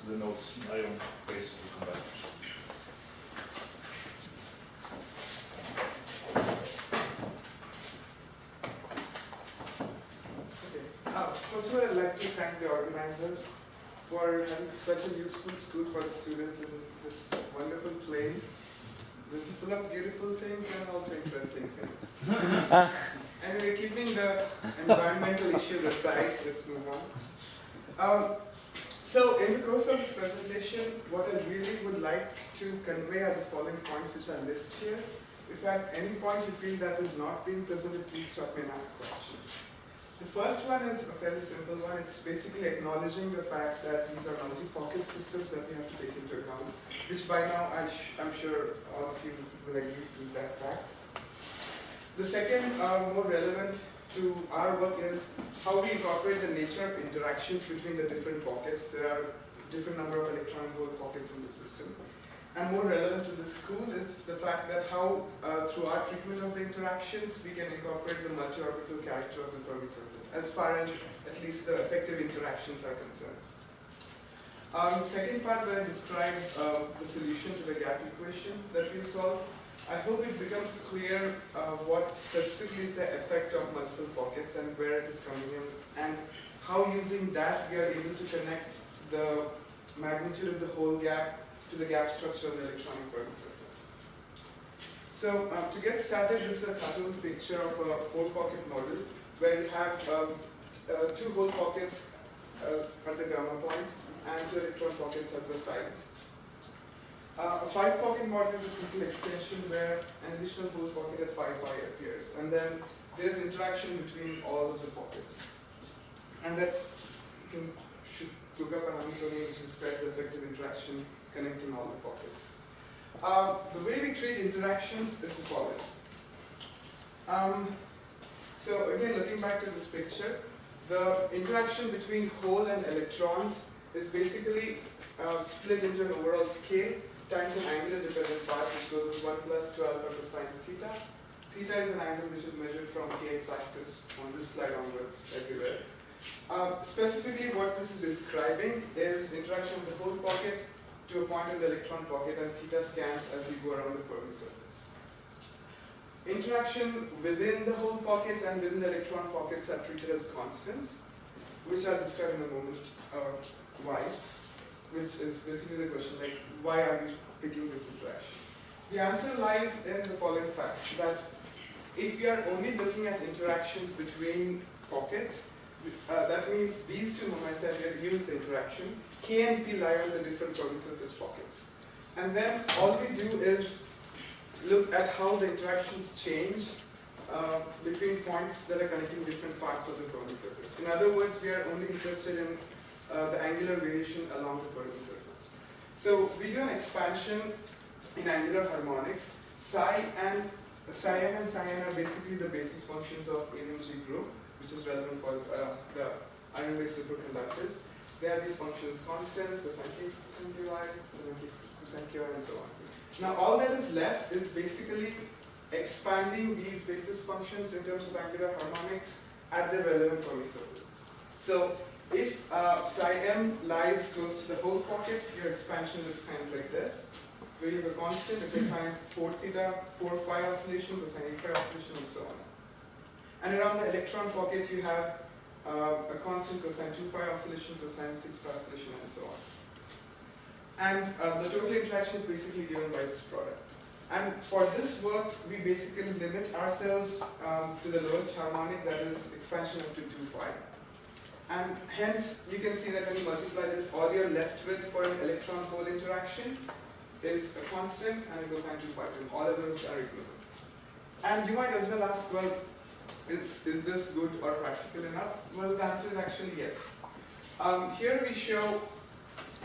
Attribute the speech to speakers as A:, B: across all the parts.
A: the nodes ion basis will come back.
B: First of all, I'd like to thank the organizers for having such a useful school for the students in this wonderful place, full of beautiful things and also interesting things. Anyway, keeping the environmental issues aside, let's move on. So in the course of this presentation, what I really would like to convey are the following points which I list here. If at any point you feel that is not being presented, please stop me and ask questions. The first one is a fairly simple one. It's basically acknowledging the fact that these are multi-pocket systems that we have to take into account, which by now I'm sure all of you will agree with that fact. The second, more relevant to our work, is how we incorporate the nature of interactions between the different pockets. There are different number of electron hole pockets in the system. And more relevant to the school is the fact that how, through our treatment of the interactions, we can incorporate the multi-orbital character of the Fermi surface, as far as at least the effective interactions are concerned. The second part, where I describe the solution to the gap equation that we solve, I hope it becomes clear what specifically is the effect of multiple pockets and where it is coming in, and how using that we are able to connect the magnitude of the whole gap to the gap structure of the electronic Fermi surface. So to get started, this is a cartoon picture of a 4-pocket model where you have 2 hole pockets at the gamma point and 2 electron pockets at the sides. A 5-pocket model is a simple extension where an additional hole pocket at 5 pi appears, and then there's interaction between all of the pockets. And that's, you should look up a Hamiltonian which describes the effective interaction connecting all the pockets. The way we treat interactions is the following. So again, looking back to this picture, the interaction between hole and electrons is basically split into an overall scale times an angular dependent part, which goes as 1 plus 2 alpha cosine theta. Theta is an angle which is measured from kx axis on this slide onwards everywhere. Specifically, what this is describing is interaction of the whole pocket to a point in the electron pocket, and theta scans as you go around the Fermi surface. Interaction within the whole pockets and within the electron pockets are treated as constants, which I'll describe in a moment why, which is basically the question, like, why are we picking this interaction? The answer lies in the following fact, that if we are only looking at interactions between pockets, that means these two momenta here use the interaction, K and P lie on the different Fermi surface pockets. And then all we do is look at how the interactions change between points that are connecting different parts of the Fermi surface. In other words, we are only interested in the angular variation along the Fermi surface. So we do an expansion in angular harmonics. Psi m and psi n are basically the basis functions of AMG group, which is relevant for the iron-based superconductors. They have these functions constant, cosine x, cosine ky, cosine ky, and so on. Now all that is left is basically expanding these basis functions in terms of angular harmonics at the relevant Fermi surface. So if psi m lies close to the whole pocket, your expansion looks kind of like this, where you have a constant, a cosine 4 theta, 4 phi oscillation, cosine 8 phi oscillation, and so on. And around the electron pocket, you have a constant cosine 2 phi oscillation, cosine 6 phi oscillation, and so on. And the total interaction is basically given by this product. And for this work, we basically limit ourselves to the lowest harmonic, that is expansion up to 2 phi. And hence, you can see that when you multiply this, all you're left with for an electron-hole interaction is a constant and a cosine 2 phi term. All of those are equivalent. And you might as well ask, well, is this good or practical enough? Well, the answer is actually yes. Here we show,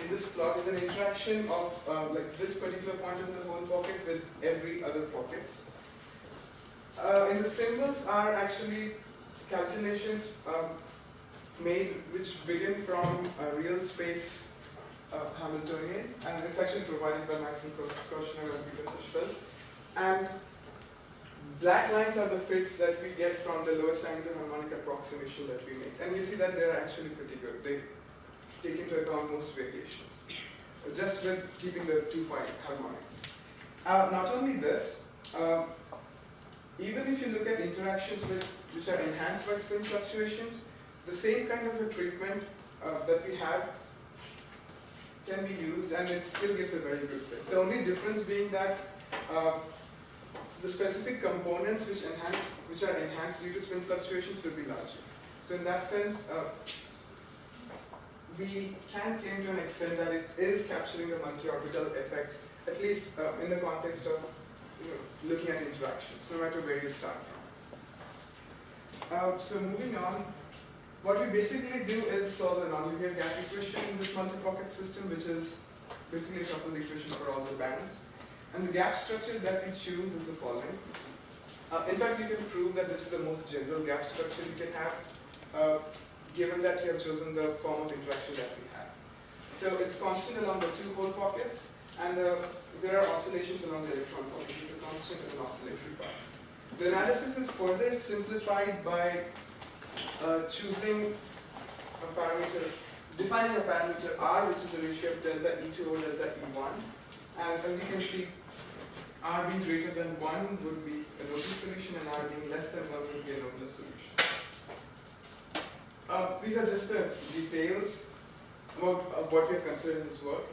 B: in this plot, is an interaction of like this particular point in the whole pocket with every other pockets. And the symbols are actually calculations made which begin from a real space Hamiltonian, and it's actually provided by Maxim Koshner and Peter Hirschfeld. And black lines are the fits that we get from the lowest angular harmonic approximation that we make. And you see that they're actually pretty good. take into account most variations, just with keeping the two harmonics. Not only this, even if you look at interactions which are enhanced by spin fluctuations, the same kind of a treatment that we have can be used, and it still gives a very good fit. The only difference being that the specific components which are enhanced due to spin fluctuations will be larger. So in that sense, we can claim to an extent that it is capturing the multi-orbital effects, at least in the context of looking at interactions, no matter where you start from. So moving on, what we basically do is solve the nonlinear gap equation in this multi-pocket system, which is basically a coupled equation for all the bands. And the gap structure that we choose is the following. In fact, you can prove that this is the most general gap structure you can have, given that you have chosen the form of interaction that we have. So it's constant along the two whole pockets, and there are oscillations along the electron pockets. It's a constant and an oscillatory part. The analysis is further simplified by choosing a parameter, defining a parameter R, which is the ratio of delta E2 over delta E1. And as you can see, R being greater than 1 would be a nodal solution, and R being less than 1 would be a nodal solution. These are just the details about what we have considered in this work.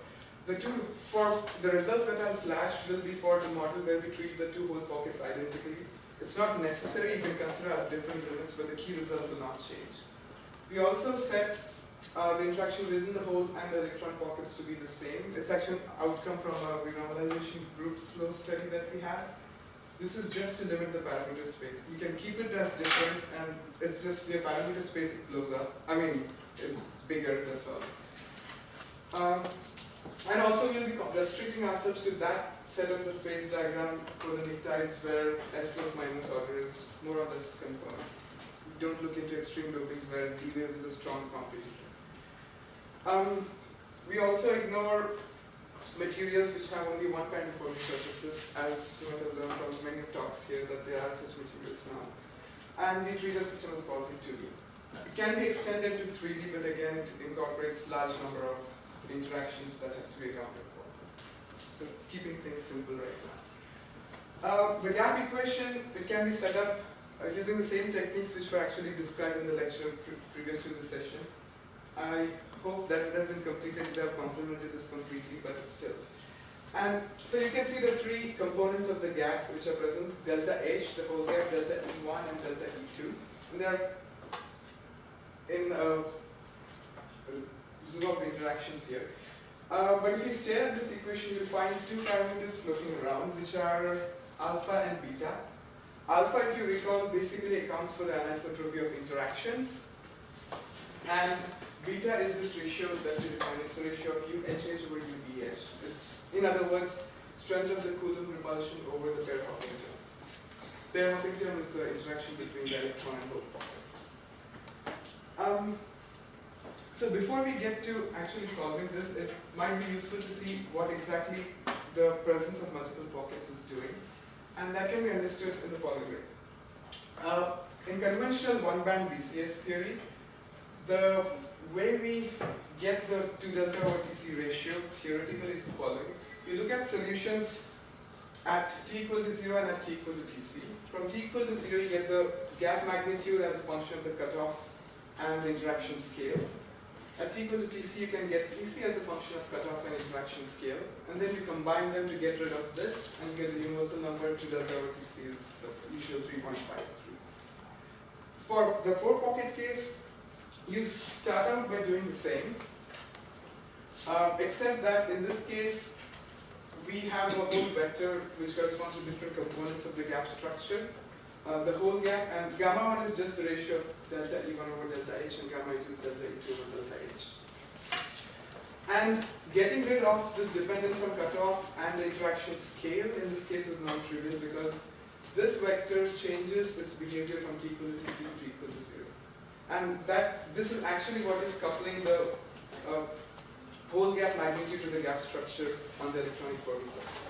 B: For the results that I'll flash will be for the model where we treat the two whole pockets identically. It's not necessary, you can consider at different limits, but the key result will not change. We also set the interactions within the hole and the electron pockets to be the same. It's actually an outcome from a renormalization group flow study that we have. This is just to limit the parameter space. You can keep it as different, and it's just the parameter space blows up. I mean, it's bigger, that's all. And also we'll be restricting ourselves to that set of the phase diagram for the pnictides where S plus minus order is more or less confirmed. Don't look into extreme dopings where D wave is a strong competitor. We also ignore materials which have only one kind of Fermi surfaces, as you might have learned from many talks here that there are such materials now. And we treat the system as positive 2D. It can be extended to 3D, but again it incorporates large number of interactions that has to be accounted for. So keeping things simple right now. The gap equation, it can be set up using the same techniques which were actually described in the lecture previous to this session. I hope that would have been completed, they have complemented this completely, but still. And so you can see the three components of the gap which are present: delta H, the whole gap, delta E1 and delta E2. And they are in zoo of interactions here. But if you stare at this equation, you'll find two parameters floating around, which are alpha and beta. Alpha, if you recall, basically accounts for the anisotropy of interactions. And beta is this ratio that we define. It's the ratio of UHH over UBH. It's, in other words, strength of the Coulomb repulsion over the pair hopping term. Pair hopping term is the interaction between the electron and hole pockets. So before we get to actually solving this, it might be useful to see what exactly the presence of multiple pockets is doing. And that can be understood in the following way. In conventional one-band BCS theory, the way we get the 2 delta over TC ratio theoretically is the following. You look at solutions at t equal to 0 and at t equal to TC. From t equal to 0, you get the gap magnitude as a function of the cutoff and the interaction scale. At t equal to TC, you can get TC as a function of cutoff and interaction scale, and then you combine them to get rid of this, and you get the universal number 2 delta over TC is the usual 3.53. For the 4-pocket case, you start out by doing the same, except that in this case, we have a whole vector which corresponds to different components of the gap structure. The whole gap, and gamma 1 is just the ratio of delta E1 over delta H, and gamma 2 is delta E2 over delta H. And getting rid of this dependence on cutoff and the interaction scale in this case is non-trivial, because this vector changes its behavior from t equal to TC to t equal to 0. And this is actually what is coupling the whole gap magnitude to the gap structure on the electronic Fermi surface.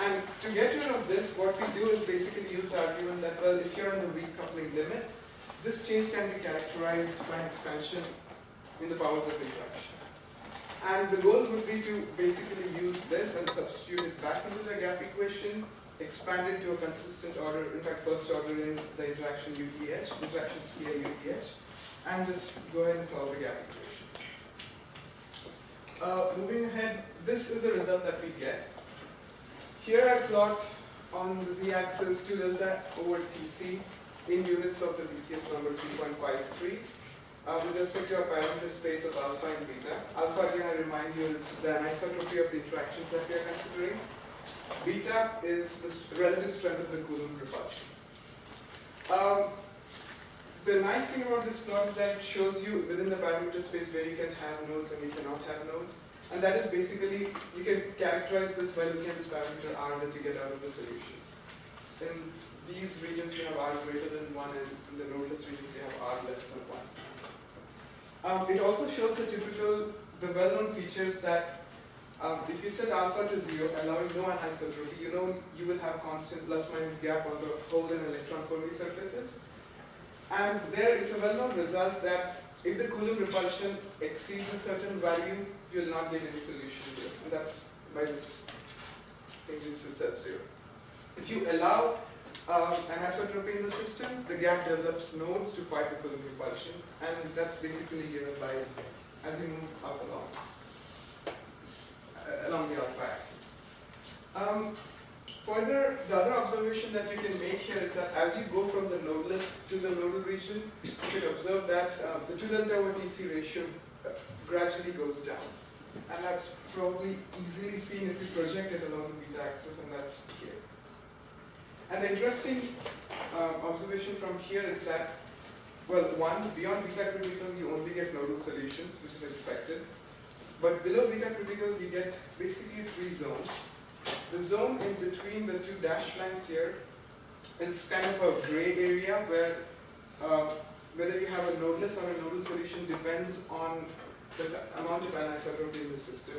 B: And to get rid of this, what we do is basically use the argument that, well, if you're in the weak coupling limit, this change can be characterized by an expansion in the powers of interaction. And the goal would be to basically use this and substitute it back into the gap equation, expand it to a consistent order, in fact first order in the interaction UTH, interaction scale UTH, and just go ahead and solve the gap equation. Moving ahead, this is the result that we get. Here I plot on the z-axis 2 delta over Tc in units of the BCS number 3.53 with respect to a parameter space of alpha and beta. Alpha, again, I remind you, is the anisotropy of the interactions that we are considering. Beta is the relative strength of the Coulomb repulsion. The nice thing about this plot is that it shows you within the parameter space where you can have nodes and you cannot have nodes. And that is basically, you can characterize this by looking at this parameter R that you get out of the solutions. In these regions you have R greater than 1, and in the nodeless regions you have R less than 1. It also shows the well-known features that if you set alpha to 0, allowing no anisotropy, you know you will have constant plus minus gap on the hole and electron Fermi surfaces. And there it's a well-known result that if the Coulomb repulsion exceeds a certain value, you will not get any solution here. And that's why this thing sits at 0. If you allow anisotropy in the system, the gap develops nodes to fight the Coulomb repulsion, and that's basically given by as you move up along the alpha axis. Further, the other observation that you can make here is that as you go from the nodeless to the nodal region, you can observe that the 2 delta over Tc ratio gradually goes down. And that's probably easily seen if you project it along the beta axis, and that's here. And the interesting observation from here is that, well, one, beyond beta critical, you only get nodal solutions, which is expected. But below beta critical, you get basically 3 zones. The zone in between the 2 dashed lines here is kind of a gray area where whether you have a nodeless or a nodal solution depends on the amount of anisotropy in the system.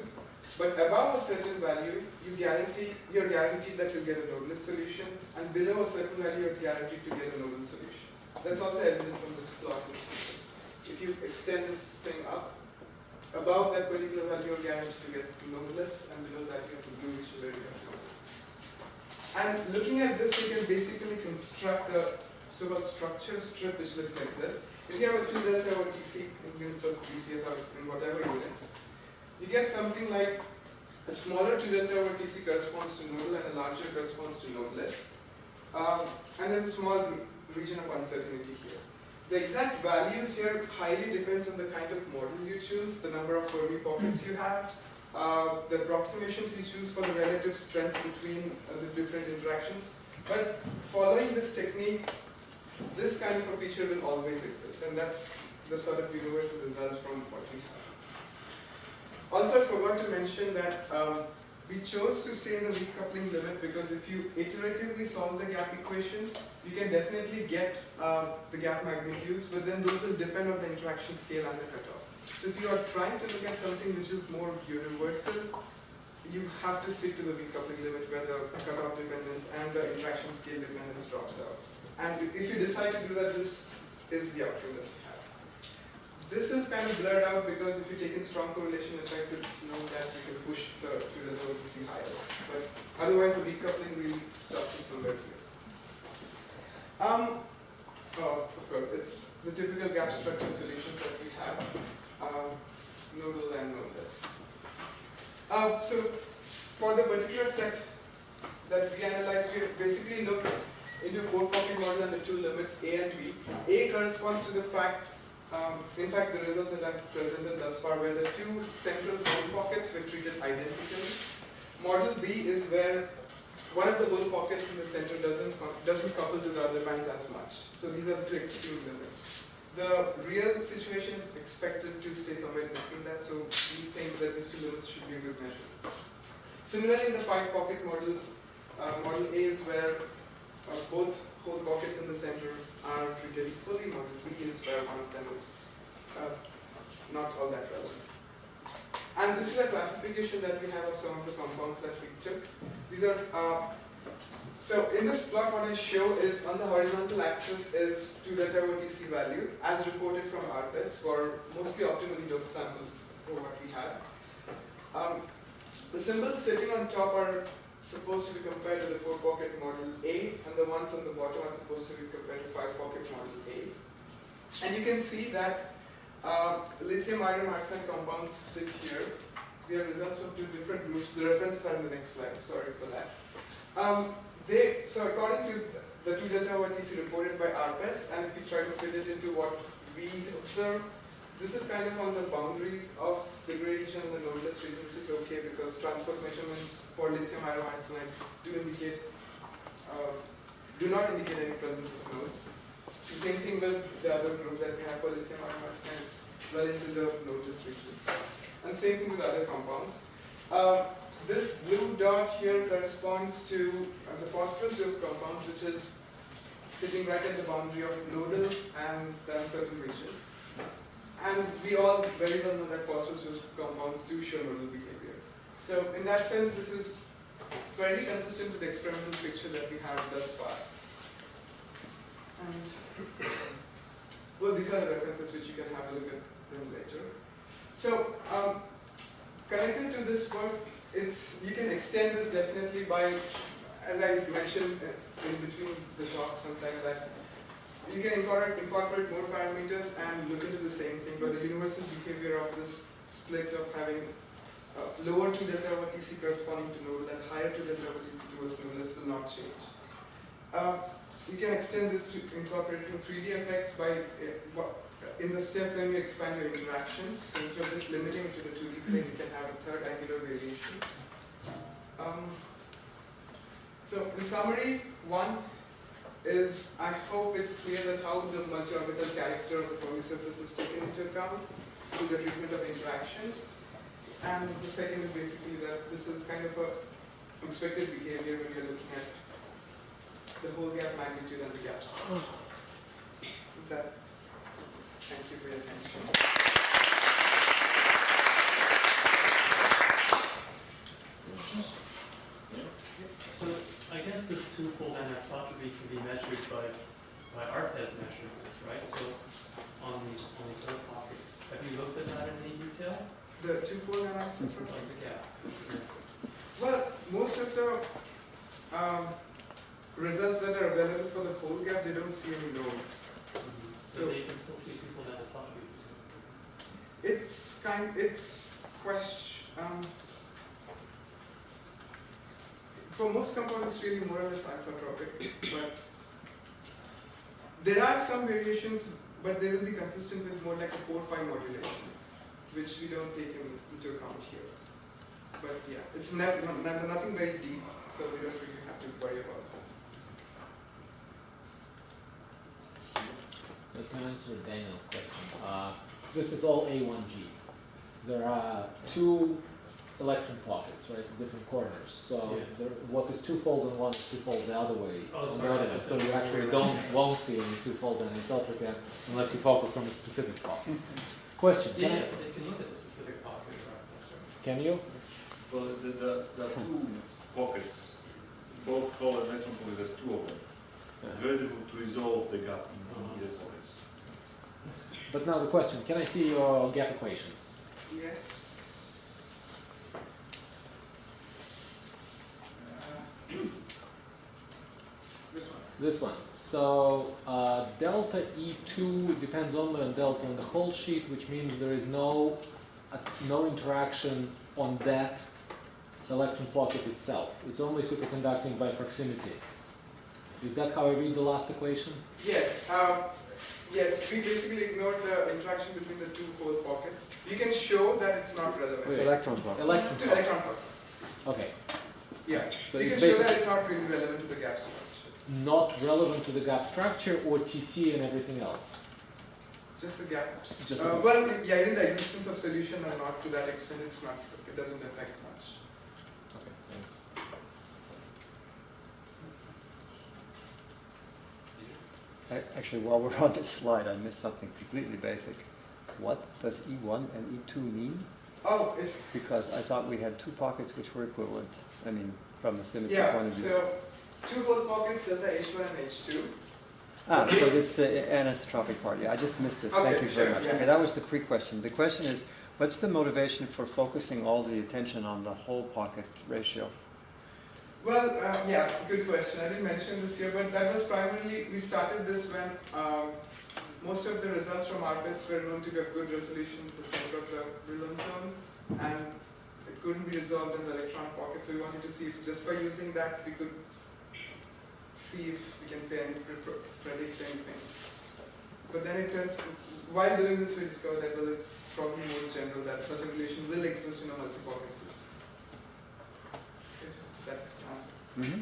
B: But above a certain value, you're guaranteed that you'll get a nodeless solution, and below a certain value, you're guaranteed to get a nodal solution. That's also evident from this plot. If you extend this thing up, above that particular value, you're guaranteed to get nodeless, and below that, you have the blue, which is where you have nodal. And looking at this, we can basically construct a so-called structure strip, which looks like this. If you have a 2 delta over Tc in units of BCS or in whatever units, you get something like a smaller 2 delta over Tc corresponds to nodal and a larger corresponds to nodeless. And there's a small region of uncertainty here. The exact values here highly depends on the kind of model you choose, the number of Fermi pockets you have, the approximations you choose for the relative strength between the different interactions. But following this technique, this kind of a feature will always exist, and that's the sort of universal result from what we have. Also, I forgot to mention that we chose to stay in the weak coupling limit because if you iteratively solve the gap equation, you can definitely get the gap magnitudes, but then those will depend on the interaction scale and the cutoff. So if you are trying to look at something which is more universal, you have to stick to the weak coupling limit where the cutoff dependence and the interaction scale dependence drops out. And if you decide to do that, this is the outcome that we have. This is kind of blurred out because if you take in strong correlation effects, it's known that you can push the result to be higher. But otherwise, the weak coupling really stops it somewhere here. Of course, it's the typical gap structure solutions that we have, nodal and nodeless. So for the particular set that we analyzed, we basically looked into 4-pocket model and the 2 limits A and B. A corresponds to the fact, in fact, the results that I've presented thus far where the 2 central bull pockets were treated identically. Model B is where one of the bull pockets in the center doesn't couple to the other bands as much. So these are the 2 extreme limits. The real situation is expected to stay somewhere in between that, so we think that these 2 limits should be a good measure. Similarly, in the 5-pocket model, model A is where both whole pockets in the center are treated equally. Model B is where one of them is not all that relevant. And this is a classification that we have of some of the compounds that we took. These are So in this plot, what I show is on the horizontal axis is 2 delta over TC value as reported from RPES for mostly optimally doped samples for what we have. The symbols sitting on top are supposed to be compared to the 4-pocket model A, and the ones on the bottom are supposed to be compared to 5-pocket model A. And you can see that lithium iron arsenide compounds sit here. We have results from 2 different groups. The references are in the next slide. Sorry for that. So according to the 2 delta over TC reported by RPES, and if we try to fit it into what we observe, this is kind of on the boundary of degradation in the nodeless region, which is okay because transport measurements for lithium iron arsenide do not indicate any presence of nodes. The same thing with the other group that we have for lithium iron arsenide, it's well into the nodeless region. And same thing with other compounds. This blue dot here corresponds to the phosphorus group compounds, which is sitting right at the boundary of nodal and the uncertain region. And we all very well know that phosphorus group compounds do show nodal behavior. So in that sense, this is fairly consistent with the experimental picture that we have thus far. And well, these are the references which you can have a look at them later. So connected to this work, you can extend this definitely by, as I mentioned in between the talk sometime, that you can incorporate more parameters and look into the same thing, but the universal behavior of this split of having lower 2 delta over TC corresponding to nodal and higher 2 delta over TC towards nodaless will not change. You can extend this to incorporating 3D effects by in the step when you expand your interactions. So instead of just limiting it to the 2D plane, you can have a third angular variation. So in summary, one is I hope it's clear that how the multi-orbital character of the Fermi surface is taken into account through the treatment of interactions. And the second is basically that this is kind of a expected behavior when you're looking at the whole gap magnitude and the gap size. That. Thank you for your attention.
C: So I guess this twofold anisotropy can be measured by RPES measurements, right? So on these other pockets, have you looked at that in any detail?
B: The twofold anisotropy?
C: Like the gap.
B: Well, most of the results that are available for the whole gap, they don't see any nodes.
C: So they can still see twofold anisotropy.
B: For most compounds, it's really more or less isotropic, but there are some variations, but they will be consistent with more like a 4-5 modulation, which we don't take into account here. But yeah, it's nothing very deep, so we don't really have to worry about that.
D: So to answer Daniel's question, this is all A1G. There are 2 electron pockets, right, at different corners. So what is twofold and one is twofold the other way. So you actually won't see any twofold anisotropy unless you focus on a specific pocket. Question?
C: They can look at the specific pocket.
D: Can you?
A: Well, the 2 pockets, both color electron pockets, there's 2 of them. It's very difficult to resolve the gap in these pockets.
D: But now the question, can I see your gap equations?
B: Yes. This one.
D: So delta E2 depends only on delta on the whole sheet, which means there is no interaction on that electron pocket itself. It's only superconducting by proximity. Is that how I read the last equation?
B: Yes. Yes, we basically ignored the interaction between the 2 whole pockets. You can show that it's not relevant.
D: Wait.
E: Electron pocket.
D: Electron pocket.
B: Electron pocket.
D: Okay.
B: Yeah.
D: So
B: you
D: it's
B: can show that it's not really relevant to the gap structure.
D: Not relevant to the gap structure or TC and everything else?
B: Just the gaps.
D: Just the
B: well, yeah, even the existence of solution or not to that extent, it doesn't affect much.
D: Okay, thanks.
E: Actually, while we're on this slide, I missed something completely basic. What does E1 and E2 mean?
B: Oh,
E: Because I thought we had 2 pockets which were equivalent. I mean, from the symmetry
B: yeah,
E: point of view.
B: so two-fold pockets, delta H1 and H2.
E: Ah, so this is the anisotropic part. Yeah, I just missed this. Thank
B: Okay,
E: you very
B: sure,
E: much.
B: yeah.
E: Okay, that was the pre-question. The question is, what's the motivation for focusing all the attention on the whole pocket ratio?
B: Well, yeah, good question. I didn't mention this here, but that was primarily, we started this when most of the results from our tests were known to be of good resolution to the center of the Wilhelm zone, and it couldn't be resolved in the electron pocket, so we wanted to see if just by using that we could see if we can say predict anything. But then it turns, while doing this we discovered that, well, it's probably more general that such a relation will exist in a multi-pocket system. If that answers.
E: Mm-hmm.